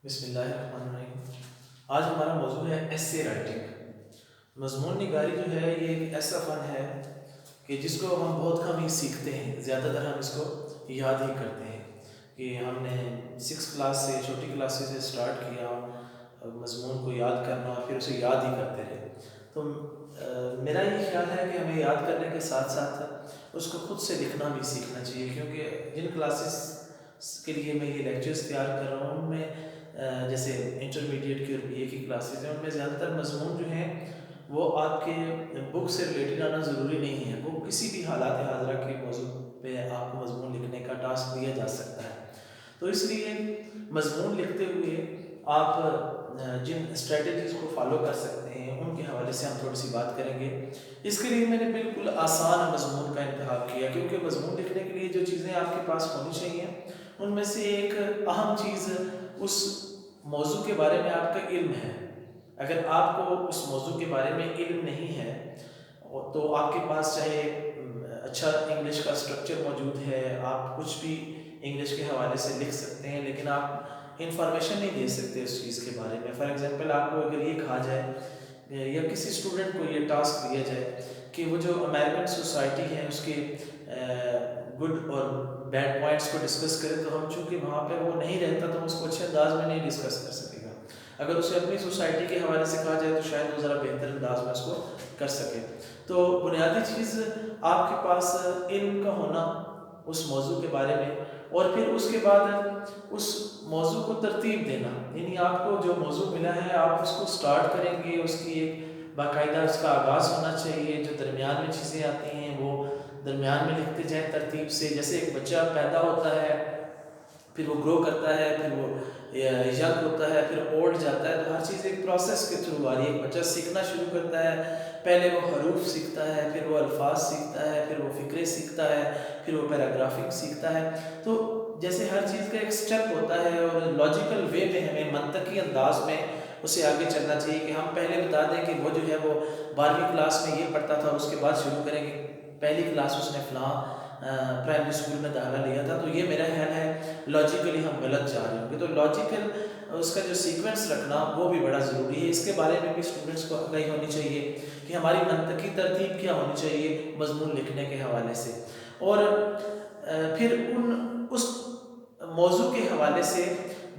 بسم اللہ الرحمن الرحیم۔ آج ہمارا موضوع ہے ایسے رائٹنگ۔ مضمون نگاری جو ہے یہ ایک ایسا فن ہے کہ جس کو ہم بہت کم ہی سیکھتے ہیں، زیادہ تر ہم اس کو یاد ہی کرتے ہیں کہ ہم نے 6 کلاس سے، چھوٹی کلاسز سے سٹارٹ کیا مضمون کو یاد کرنا اور پھر اسے یاد ہی کرتے رہے۔ تو میرا یہ خیال ہے کہ ہمیں یاد کرنے کے ساتھ ساتھ اس کو خود سے لکھنا بھی سیکھنا چاہیے، کیونکہ جن کلاسز کے لیے میں یہ لیکچرز تیار کر رہا ہوں ان میں جیسے انٹرمیڈیٹ کی اور بی اے کی کلاسز ہیں، ان میں زیادہ تر مضمون جو ہیں وہ آپ کے بک سے ریلیٹڈ آنا ضروری نہیں ہے۔ وہ کسی بھی حالات حاضرہ کے موضوع پہ آپ کو مضمون لکھنے کا ٹاسک دیا جا سکتا ہے۔ تو اس لیے مضمون لکھتے ہوئے آپ جن اسٹریٹجیز کو فالو کر سکتے ہیں ان کے حوالے سے ہم تھوڑی سی بات کریں گے۔ اس کے لیے میں نے بالکل آسان مضمون کا انتخاب کیا، کیونکہ مضمون لکھنے کے لیے جو چیزیں آپ کے پاس ہونی چاہیے ان میں سے ایک اہم چیز اس موضوع کے بارے میں آپ کا علم ہے۔ اگر آپ کو اس موضوع کے بارے میں علم نہیں ہے تو آپ کے پاس چاہے اچھا انگلش کا اسٹرکچر موجود ہے، آپ کچھ بھی انگلش کے حوالے سے لکھ سکتے ہیں، لیکن آپ انفارمیشن نہیں دے سکتے اس چیز کے بارے میں۔ فار ایگزامپل آپ کو اگر یہ کہا جائے یا کسی اسٹوڈنٹ کو یہ ٹاسک دیا جائے کہ وہ جو امریکن سوسائٹی ہے اس کے گڈ اور بیڈ پوائنٹس کو ڈسکس کرے، تو ہم چونکہ وہاں پہ وہ نہیں رہتا تو ہم اس کو اچھے انداز میں نہیں ڈسکس کر سکے گا۔ اگر اسے اپنی سوسائٹی کے حوالے سے کہا جائے تو شاید وہ ذرا بہتر انداز میں اس کو کر سکے۔ تو بنیادی چیز آپ کے پاس علم کا ہونا اس موضوع کے بارے میں، اور پھر اس کے بعد اس موضوع کو ترتیب دینا، یعنی آپ کو جو موضوع ملا ہے آپ اس کو سٹارٹ کریں گے، اس کی ایک باقاعدہ اس کا آغاز ہونا چاہیے، جو درمیان میں چیزیں آتی ہیں وہ درمیان میں لکھتے جائیں ترتیب سے۔ جیسے ایک بچہ پیدا ہوتا ہے، پھر وہ گرو کرتا ہے، پھر وہ ینگ ہوتا ہے، پھر اولڈ جاتا ہے، تو ہر چیز ایک پروسیس کے تھرو آ رہی ہے۔ ایک بچہ سیکھنا شروع کرتا ہے، پہلے وہ حروف سیکھتا ہے، پھر وہ الفاظ سیکھتا ہے، پھر وہ فقرے سیکھتا ہے، پھر وہ پیراگرافنگ سیکھتا ہے۔ تو جیسے ہر چیز کا ایک سٹیپ ہوتا ہے اور لاجیکل وے میں ہمیں منطقی انداز میں اسے آگے چلنا چاہیے کہ ہم پہلے بتا دیں کہ وہ جو ہے وہ 12ویں کلاس میں یہ پڑھتا تھا، اس کے بعد شروع کریں کہ پہلی کلاس اس نے فلاں پرائمری اسکول میں داخلہ لیا تھا، تو یہ میرا خیال ہے لاجیکلی ہم غلط جا رہے ہوں گے۔ تو لاجیکل اس کا جو سیکوینس رکھنا وہ بھی بڑا ضروری ہے۔ اس کے بارے میں بھی اسٹوڈنٹس کو آگاہی ہونی چاہیے کہ ہماری منطقی ترتیب کیا ہونی چاہیے مضمون لکھنے کے حوالے سے، اور پھر اس موضوع کے حوالے سے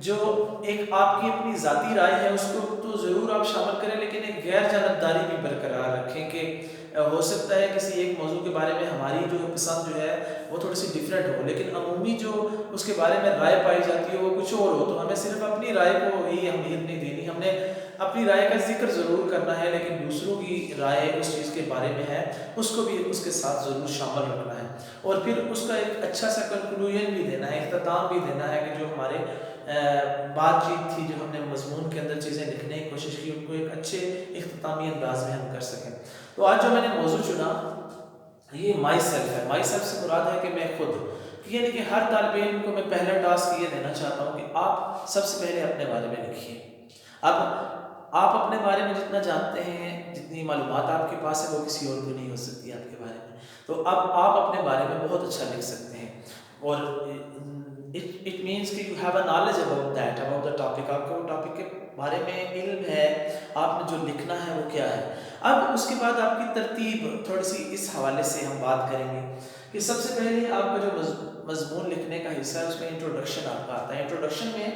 جو ایک آپ کی اپنی ذاتی رائے ہے اس کو تو ضرور آپ شامل کریں، لیکن ایک غیر جانبداری بھی برقرار رکھیں کہ ہو سکتا ہے کسی ایک موضوع کے بارے میں ہماری جو پسند جو ہے وہ تھوڑی سی ڈیفرنٹ ہو، لیکن عمومی جو اس کے بارے میں رائے پائی جاتی ہے وہ کچھ اور ہو، تو ہمیں صرف اپنی رائے کو ہی اہمیت نہیں دینی، ہم نے اپنی رائے کا ذکر ضرور کرنا ہے، لیکن دوسروں کی رائے اس چیز کے بارے میں ہے اس کو بھی اس کے ساتھ ضرور شامل رکھنا ہے، اور پھر اس کا ایک اچھا سا کنکلوژن بھی دینا ہے، اختتام بھی دینا ہے کہ جو ہمارے بات چیت تھی، جو ہم نے مضمون کے اندر چیزیں لکھنے کی کوشش کی، ان کو ایک اچھے اختتامی انداز میں ہم کر سکیں۔ تو آج جو میں نے موضوع چنا یہ مائی سیلف ہے۔ مائی سیلف سے مراد ہے کہ میں خود، یعنی کہ ہر طالب علم کو میں پہلا ٹاسک یہ دینا چاہتا ہوں کہ آپ سب سے پہلے اپنے بارے میں لکھیے۔ اب آپ اپنے بارے میں جتنا جانتے ہیں، جتنی معلومات آپ کے پاس ہے وہ کسی اور کو نہیں ہو سکتی آپ کے بارے میں، تو اب آپ اپنے بارے میں بہت اچھا لکھ سکتے ہیں، اور اٹ مینس کہ you have a knowledge about that, about the topic, آپ کو ٹاپک کے بارے میں علم ہے، آپ نے جو لکھنا ہے وہ کیا ہے۔ اب اس کے بعد آپ کی ترتیب تھوڑی سی اس حوالے سے ہم بات کریں گے کہ سب سے پہلے آپ کا جو مضمون لکھنے کا حصہ ہے اس میں انٹروڈکشن آپ کا آتا ہے۔ انٹروڈکشن میں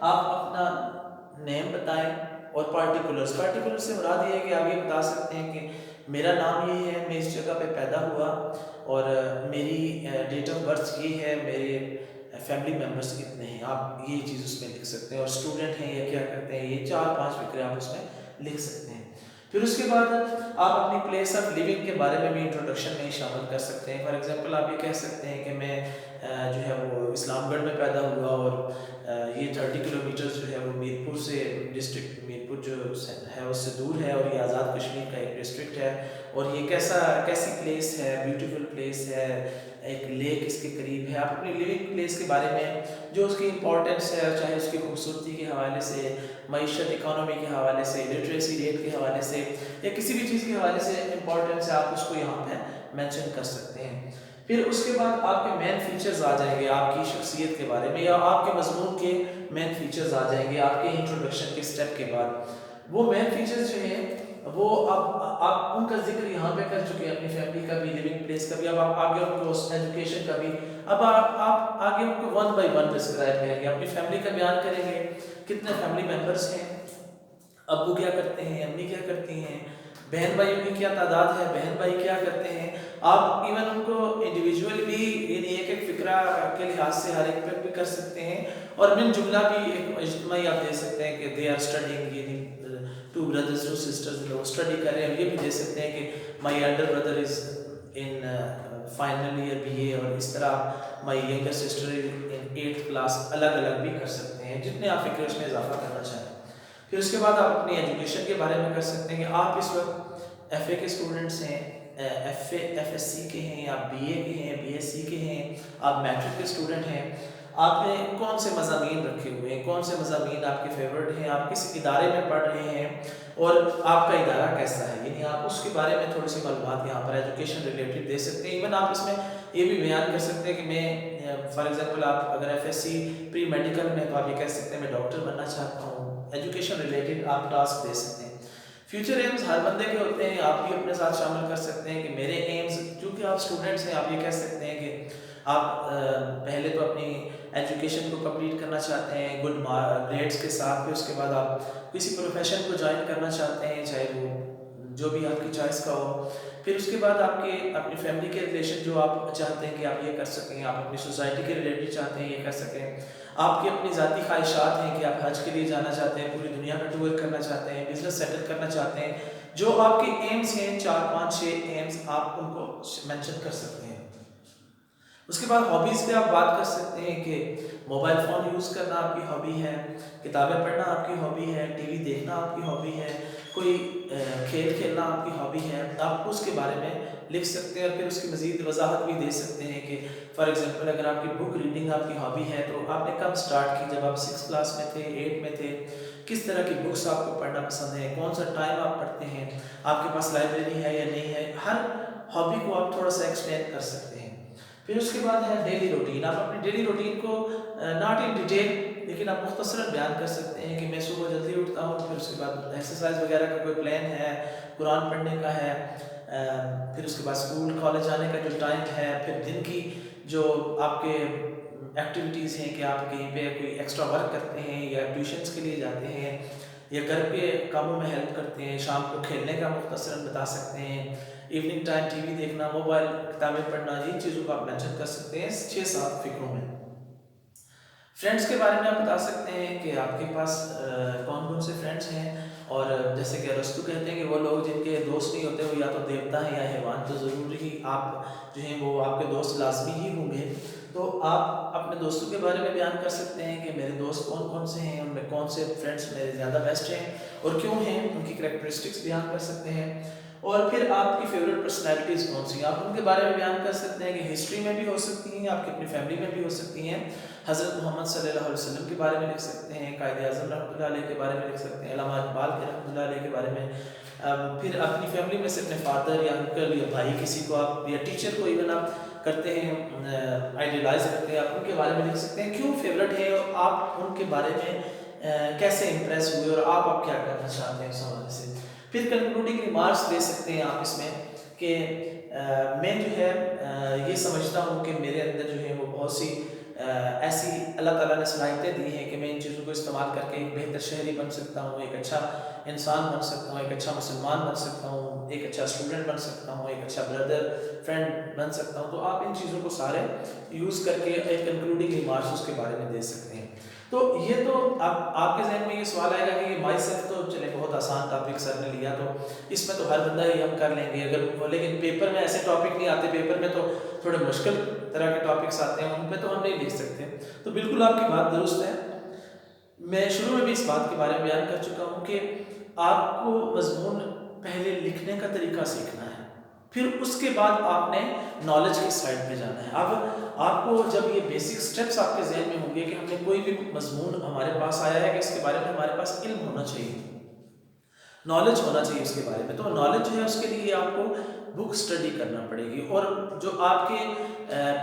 آپ اپنا نیم بتائیں اور پارٹیکولرز سے مراد یہ ہے کہ آپ یہ بتا سکتے ہیں کہ میرا نام یہ ہے، میں اس جگہ پہ پیدا ہوا، اور میری ڈیٹ آف برتھ یہ ہے، میرے فیملی ممبرس کتنے ہیں، آپ یہ چیز اس میں لکھ سکتے ہیں، اور اسٹوڈنٹ ہیں یا کیا کرتے ہیں، یہ 4-5 فکرے آپ اس میں لکھ سکتے ہیں۔ پھر اس کے بعد آپ اپنی پلیس آف لیونگ کے بارے میں بھی انٹروڈکشن میں شامل کر سکتے ہیں۔ فار ایگزامپل آپ یہ کہہ سکتے ہیں کہ میں جو ہے وہ اسلام گڑھ میں پیدا ہوا، اور یہ 30 کلومیٹرز جو ہے وہ میرپور سے، ڈسٹرکٹ میرپور جو ہے اس سے دور ہے، اور یہ آزاد کشمیر کا ایک ڈسٹرکٹ ہے، اور یہ کیسی پلیس ہے، بیوٹیفل پلیس ہے، ایک لیک اس کے قریب ہے۔ آپ اپنی لیونگ پلیس کے بارے میں جو اس کی امپورٹنس ہے، چاہے اس کی خوبصورتی کے حوالے سے، معیشت اکانومی کے حوالے سے، لٹریسی ریٹ کے حوالے سے، یا کسی بھی چیز کے حوالے سے امپورٹنس ہے، آپ اس کو یہاں پہ مینشن کر سکتے ہیں۔ پھر اس کے بعد آپ کے مین فیچرز آ جائیں گے آپ کی شخصیت کے بارے میں، یا آپ کے مضمون کے مین فیچرز آ جائیں گے آپ کے انٹروڈکشن کے سٹیپ کے بعد۔ وہ مین فیچرز جو ہیں وہ آپ ان کا ذکر یہاں پہ کر چکے ہیں، اپنی فیملی کا بھی، لیونگ پلیس کا بھی، اب آپ آگے ان کو ایجوکیشن کا بھی، اب آپ آگے ان کو ون بائی ون ڈسکرائب کریں گے، اپنی فیملی کا بیان کریں گے، کتنے فیملی ممبرس ہیں، ابو کیا کرتے ہیں، امی کیا کرتی ہیں، بہن بھائیوں کی کیا تعداد ہے، بہن بھائی کیا کرتے ہیں۔ آپ ایون ان کو انڈیویجول بھی یعنی ایک ایک فکرہ کے لحاظ سے ہر ایک پہ بھی کر سکتے ہیں، اور من جملہ بھی ایک اجتماعی آپ دے سکتے ہیں کہ دے آر اسٹڈنگ، یعنی ٹو بردرز ٹو سسٹرز وہ اسٹڈی کر رہے ہیں، یہ بھی دے سکتے ہیں کہ my elder brother is in final year B A, اور اس طرح my younger sister in 8th class, الگ الگ بھی کر سکتے ہیں جتنے آپ فکر اس میں اضافہ کرنا چاہیں۔ پھر اس کے بعد آپ اپنی ایجوکیشن کے بارے میں کر سکتے ہیں کہ آپ اس وقت ایف اے کے اسٹوڈنٹس ہیں، ایف ایس سی کے ہیں، آپ بی اے کے ہیں، بی ایس سی کے ہیں، آپ میٹرک کے اسٹوڈنٹ ہیں، آپ نے کون سے مضامین رکھے ہوئے ہیں، کون سے مضامین آپ کے فیورٹ ہیں، آپ کس ادارے میں پڑھ رہے ہیں، اور آپ کا ادارہ کیسا ہے، یعنی آپ اس کے بارے میں تھوڑی سی معلومات یہاں پر ایجوکیشن ریلیٹڈ دے سکتے ہیں۔ ایون آپ اس میں یہ بھی بیان کر سکتے ہیں کہ میں فار ایگزامپل آپ اگر F S C pre medical میں تو آپ یہ کہہ سکتے ہیں میں ڈاکٹر بننا چاہتا ہوں، ایجوکیشن ریلیٹڈ آپ ٹاسک دے سکتے ہیں۔ فیوچر ایمز ہر بندے کے ہوتے ہیں، آپ بھی اپنے ساتھ شامل کر سکتے ہیں کہ میرے ایمز، کیونکہ آپ اسٹوڈنٹس ہیں، آپ یہ کہہ سکتے ہیں کہ آپ پہلے تو اپنی ایجوکیشن کو کمپلیٹ کرنا چاہتے ہیں گڈ گریڈس کے ساتھ، پھر اس کے بعد آپ کسی پروفیشن کو جوائن کرنا چاہتے ہیں، چاہے وہ جو بھی آپ کی چوائس کا ہو، پھر اس کے بعد آپ کے اپنی فیملی کے ریلیشن جو آپ چاہتے ہیں کہ آپ یہ کر سکیں، آپ اپنی سوسائٹی کے ریلیٹڈ چاہتے ہیں یہ کر سکیں، آپ کی اپنی ذاتی خواہشات ہیں کہ آپ حج کے لیے جانا چاہتے ہیں، پوری دنیا کا ٹور کرنا چاہتے ہیں، بزنس سیٹل کرنا چاہتے ہیں، جو آپ کے ایمز ہیں 4 5 6 ایمز آپ ان کو مینشن کر سکتے ہیں۔ اس کے بعد ہابیز پہ آپ بات کر سکتے ہیں کہ موبائل فون یوز کرنا آپ کی ہابی ہے، کتابیں پڑھنا آپ کی ہابی ہے، ٹی وی دیکھنا آپ کی ہابی ہے، کوئی کھیل کھیلنا آپ کی ہابی ہے، آپ اس کے بارے میں لکھ سکتے ہیں، اور پھر اس کی مزید وضاحت بھی دے سکتے ہیں کہ فار ایگزامپل اگر آپ کی بک ریڈنگ آپ کی ہابی ہے تو آپ نے کب سٹارٹ کی، جب آپ 6 کلاس میں تھے، 8 میں تھے، کس طرح کی بکس آپ کو پڑھنا پسند ہے، کون سا ٹائم آپ پڑھتے ہیں، آپ کے پاس لائبریری ہے یا نہیں ہے، ہر ہابی کو آپ تھوڑا سا ایکسپلین کر سکتے ہیں۔ پھر اس کے بعد ہے ڈیلی روٹین، آپ اپنی ڈیلی روٹین کو ناٹ ان ڈیٹیل لیکن آپ مختصراً بیان کر سکتے ہیں کہ میں صبح جلدی اٹھتا ہوں، پھر اس کے بعد ایکسرسائز وغیرہ کا کوئی پلان ہے، قرآن پڑھنے کا ہے، پھر اس کے بعد اسکول کالج جانے کا جو ٹائم ہے، پھر دن کی جو آپ کے ایکٹیویٹیز ہیں کہ آپ کہیں پہ کوئی ایکسٹرا ورک کرتے ہیں یا ٹیوشنس کے لیے جاتے ہیں یا گھر کے کاموں میں ہیلپ کرتے ہیں، شام کو کھیلنے کا مختصراً بتا سکتے ہیں، ایوننگ ٹائم ٹی وی دیکھنا، موبائل کتابیں پڑھنا، ان چیزوں کو آپ مینشن کر سکتے ہیں 6 7 فکروں میں۔ فرینڈس کے بارے میں آپ بتا سکتے ہیں کہ آپ کے پاس کون کون سے فرینڈس ہیں، اور جیسے کہ ارسطو کہتے ہیں کہ وہ لوگ جن کے دوست نہیں ہوتے وہ یا تو دیوتا ہیں یا حیوان، تو ضروری ہی آپ جو ہیں وہ آپ کے دوست لازمی ہی ہوں گے، تو آپ اپنے دوستوں کے بارے میں بیان کر سکتے ہیں کہ میرے دوست کون کون سے ہیں، ان میں کون سے فرینڈس میرے زیادہ بیسٹ ہیں اور کیوں ہیں، ان کی کریکٹرسٹکس بیان کر سکتے ہیں، اور پھر آپ کی فیوریٹ پرسنالٹیز کون سی ہیں آپ ان کے بارے میں بیان کر سکتے ہیں کہ ہسٹری میں بھی ہو سکتی ہیں، آپ کی اپنی فیملی میں بھی ہو سکتی ہیں، حضرت محمد صلی اللہ علیہ وسلم کے بارے میں لکھ سکتے ہیں، قائد اعظم رحمۃ اللہ علیہ کے بارے میں لکھ سکتے ہیں، علامہ اقبال کے رحمۃ اللہ علیہ کے بارے میں، پھر اپنی فیملی میں سے اپنے فادر یا انکل یا بھائی کسی کو آپ یا ٹیچر کو ایون آپ کرتے ہیں آئیڈیلائز کرتے ہیں، آپ ان کے بارے میں لکھ سکتے ہیں، کیوں فیوریٹ ہے اور آپ ان کے بارے میں کیسے امپریس ہوئے اور آپ کیا کرنا چاہتے ہیں اس حوالے سے۔ پھر کنکلوڈنگ ریمارکس دے سکتے ہیں آپ اس میں کہ میں جو ہے یہ سمجھتا ہوں کہ میرے اندر جو ہے وہ بہت سی ایسی اللہ تعالیٰ نے صلاحیتیں دی ہیں کہ میں ان چیزوں کو استعمال کر کے ایک بہتر شہری بن سکتا ہوں، ایک اچھا انسان بن سکتا ہوں، ایک اچھا مسلمان بن سکتا ہوں، ایک اچھا اسٹوڈنٹ بن سکتا ہوں، ایک اچھا بردر فرینڈ بن سکتا ہوں، تو آپ ان چیزوں کو سارے یوز کر کے ایک کنکلوڈنگ ریمارکس اس کے بارے میں دے سکتے ہیں۔ تو یہ تو آپ کے ذہن میں یہ سوال آئے گا کہ مائی سیلف تو چلے بہت آسان ٹاپک سر نے لیا تو اس میں تو ہر بندہ ہی ہم کر لیں گے، اگر لیکن پیپر میں ایسے ٹاپک نہیں آتے، پیپر میں تو تھوڑے مشکل طرح کے ٹاپکس آتے ہیں، ان پہ تو ہم نہیں لکھ سکتے۔ تو بالکل آپ کی بات درست ہے، میں شروع میں بھی اس بات کے بارے میں بیان کر چکا ہوں کہ آپ کو مضمون پہلے لکھنے کا طریقہ سیکھنا ہے، پھر اس کے بعد آپ نے نالج کی سائڈ پہ جانا ہے۔ اب آپ کو جب یہ بیسک سٹیپس آپ کے ذہن میں ہوں گے کہ ہم نے کوئی بھی مضمون ہمارے پاس آیا ہے کہ اس کے بارے میں ہمارے پاس علم ہونا چاہیے، نالج ہونا چاہیے اس کے بارے میں. تو نالج جو ہے اس کے لیے آپ کو بک اسٹڈی کرنا پڑے گی، اور جو آپ کے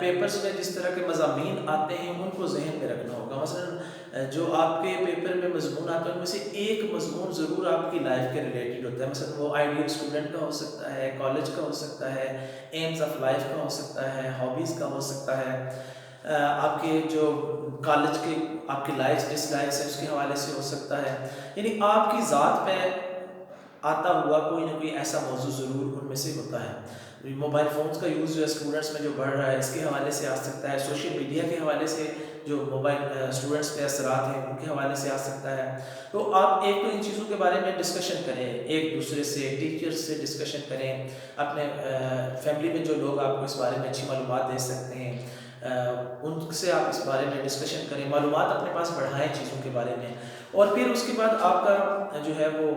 پیپرز میں جس طرح کے مضامین آتے ہیں ان کو ذہن میں رکھنا ہوگا. مثلا جو آپ کے پیپر میں مضمون آتے ہیں ان میں سے ایک مضمون ضرور آپ کی لائف کے ریلیٹڈ ہوتا ہے. مثلا وہ آئیڈیل اسٹوڈنٹ کا ہو سکتا ہے، کالج کا ہو سکتا ہے، ایمز آف لائف کا ہو سکتا ہے، ہابیز کا ہو سکتا ہے، آپ کے جو کالج کے آپ کے لائکس ڈس لائکس ہیں اس کے حوالے سے ہو سکتا ہے. یعنی آپ کی ذات پہ آتا ہوا کوئی نہ کوئی ایسا موضوع ضرور ان میں سے ہوتا ہے. موبائل فونز کا یوز جو ہے اسٹوڈنٹس میں جو بڑھ رہا ہے اس کے حوالے سے آ سکتا ہے، سوشل میڈیا کے حوالے سے جو موبائل اسٹوڈنٹس پہ اثرات ہیں ان کے حوالے سے آ سکتا ہے. تو آپ ایک تو ان چیزوں کے بارے میں ڈسکشن کریں، ایک دوسرے سے، ٹیچرز سے ڈسکشن کریں، اپنے فیملی میں جو لوگ آپ کو اس بارے میں اچھی معلومات دے سکتے ہیں ان سے آپ اس بارے میں ڈسکشن کریں، معلومات اپنے پاس بڑھائیں چیزوں کے بارے میں. اور پھر اس کے بعد آپ کا جو ہے وہ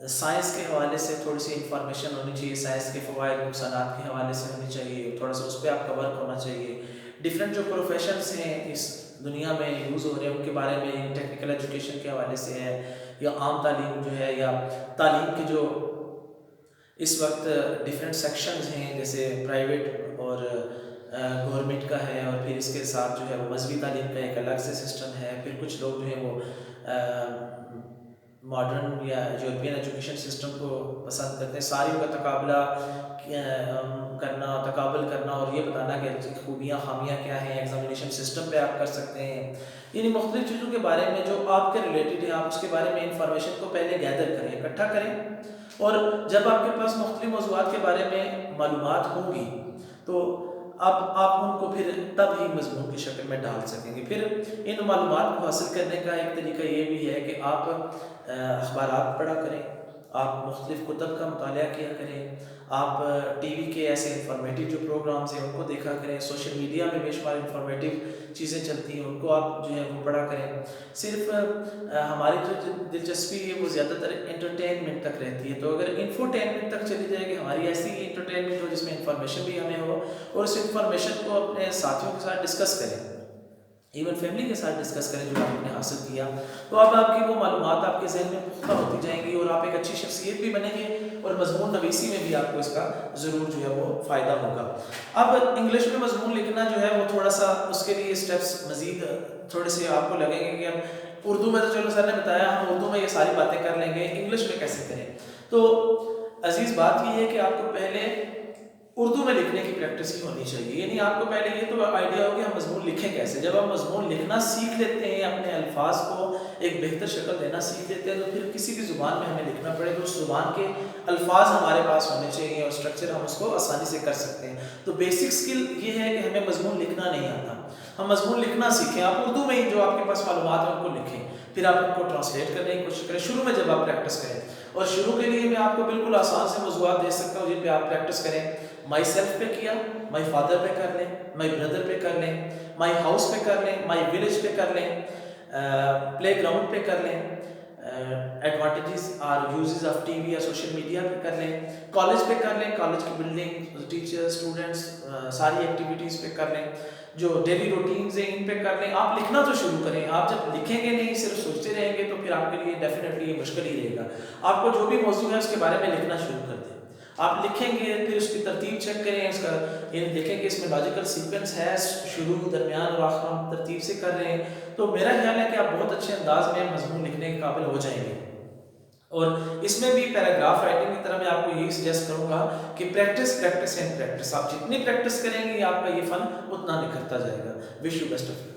سائنس کے حوالے سے تھوڑی سی انفارمیشن ہونی چاہیے، سائنس کے فوائد نقصانات کے حوالے سے ہونی چاہیے، تھوڑا سا اس پہ آپ کا ورک ہونا چاہیے. ڈفرینٹ جو پروفیشنس ہیں اس دنیا میں یوز ہو رہے ہیں ان کے بارے میں، ٹیکنیکل ایجوکیشن کے حوالے سے ہے یا عام تعلیم جو ہے، یا تعلیم کے جو اس وقت ڈفرینٹ سیکشنز ہیں جیسے پرائیویٹ اور گورنمنٹ کا ہے، اور پھر اس کے ساتھ جو ہے وہ مذہبی تعلیم کا ایک الگ سے سسٹم ہے. پھر کچھ لوگ جو ہیں وہ ماڈرن یا یورپین ایجوکیشن سسٹم کو پسند کرتے ہیں. ساری کا تقابلہ کرنا، تقابل کرنا اور یہ بتانا کہ خوبیاں خامیاں کیا ہیں ایگزامینیشن سسٹم پہ آپ کر سکتے ہیں. یعنی مختلف چیزوں کے بارے میں جو آپ کے ریلیٹڈ ہے آپ اس کے بارے میں انفارمیشن کو پہلے گیدر کریں، اکٹھا کریں، اور جب آپ کے پاس مختلف موضوعات کے بارے میں معلومات ہوں گی تو اب آپ ان کو پھر تب ہی مضمون کی شکل میں ڈال سکیں گے. پھر ان معلومات کو حاصل کرنے کا ایک طریقہ یہ بھی ہے کہ آپ اخبارات پڑھا کریں، آپ مختلف کتب کا مطالعہ کیا کریں، آپ ٹی وی کے ایسے انفارمیٹیو جو پروگرامز ہیں ان کو دیکھا کریں، سوشل میڈیا میں بے شمار انفارمیٹیو چیزیں چلتی ہیں ان کو آپ جو ہے وہ پڑھا کریں. صرف ہماری جو دلچسپی ہے وہ زیادہ تر انٹرٹینمنٹ تک رہتی ہے، تو اگر انفوٹینمنٹ تک چلی جائے کہ ہماری ایسی انٹرٹینمنٹ ہو جس میں انفارمیشن بھی ہمیں ہو، اور اس انفارمیشن کو اپنے ساتھیوں کے ساتھ ڈسکس کریں، ایون فیملی کے ساتھ ڈسکس کریں جو آپ نے حاصل کیا، تو اب آپ کی وہ معلومات آپ کے ذہن میں پختہ ہوتی جائیں گی اور آپ ایک اچھی شخصیت بھی بنیں گے، اور مضمون نویسی میں بھی آپ کو اس کا ضرور جو ہے وہ فائدہ ہوگا. اب انگلش میں مضمون لکھنا جو ہے وہ تھوڑا سا اس کے لیے اسٹیپس مزید تھوڑے سے آپ کو لگیں گے کہ ہم اردو میں تو چلو سر نے بتایا ہم اردو میں یہ ساری باتیں کر لیں گے، انگلش میں کیسے کریں. تو عزیز بات یہ ہے کہ آپ کو پہلے اردو میں لکھنے کی پریکٹس ہی ہونی چاہیے. یعنی آپ کو پہلے یہ تو آئیڈیا ہو کہ ہم مضمون لکھیں کیسے. جب آپ مضمون لکھنا سیکھ لیتے ہیں، اپنے الفاظ کو ایک بہتر شکل دینا سیکھ لیتے ہیں، تو پھر کسی بھی زبان میں ہمیں لکھنا پڑے تو اس زبان کے الفاظ ہمارے پاس ہونے چاہیے اور اسٹرکچر ہم اس کو آسانی سے کر سکتے ہیں. تو بیسک سکل یہ ہے کہ ہمیں مضمون لکھنا نہیں آتا، ہم مضمون لکھنا سیکھیں. آپ اردو میں ہی جو آپ کے پاس معلومات ہیں ان کو لکھیں، پھر آپ ان کو ٹرانسلیٹ کرنے کی کوشش کریں. شروع میں جب آپ پریکٹس کریں، اور شروع کے لیے میں آپ کو بالکل آسان سے موضوعات دے سکتا ہوں جن پہ آپ پریکٹس کریں. مائی سیلف پہ کیا، مائی فادر پہ کر لیں، مائی بردر پہ کر لیں، مائی ہاؤس پہ کر لیں، مائی ولیج پہ کر لیں، پلے گراؤنڈ پہ کر لیں، ایڈوانٹیجز اور یوزز آف ٹی وی یا سوشل میڈیا پہ کر لیں، کالج پہ کر لیں، کالج کی بلڈنگ، ٹیچر، اسٹوڈنٹس، ساری ایکٹیویٹیز پہ کر لیں، جو ڈیلی روٹینز ہیں ان پہ کر لیں. آپ لکھنا تو شروع کریں. آپ جب لکھیں گے نہیں صرف سوچتے رہیں گے تو پھر آپ کے لیے ڈیفینیٹلی یہ مشکل ہی رہے گا. آپ کو جو بھی موضوع ہے اس کے بارے میں لکھنا شروع کر دیں. آپ لکھیں گے پھر اس کی ترتیب چیک کریں، اس کا یعنی دیکھیں کہ اس میں لاجیکل سیکوینس ہے، شروع درمیان اور آخر ہم ترتیب سے کر رہے ہیں. تو میرا خیال ہے کہ آپ بہت اچھے انداز میں مضمون لکھنے کے قابل ہو جائیں گے. اور اس میں بھی پیراگراف رائٹنگ کی طرح میں آپ کو یہی سجیسٹ کروں گا کہ پریکٹس پریکٹس اینڈ پریکٹس. آپ جتنی پریکٹس کریں گے آپ کا یہ فن اتنا نکھرتا جائے گا. Wish you best of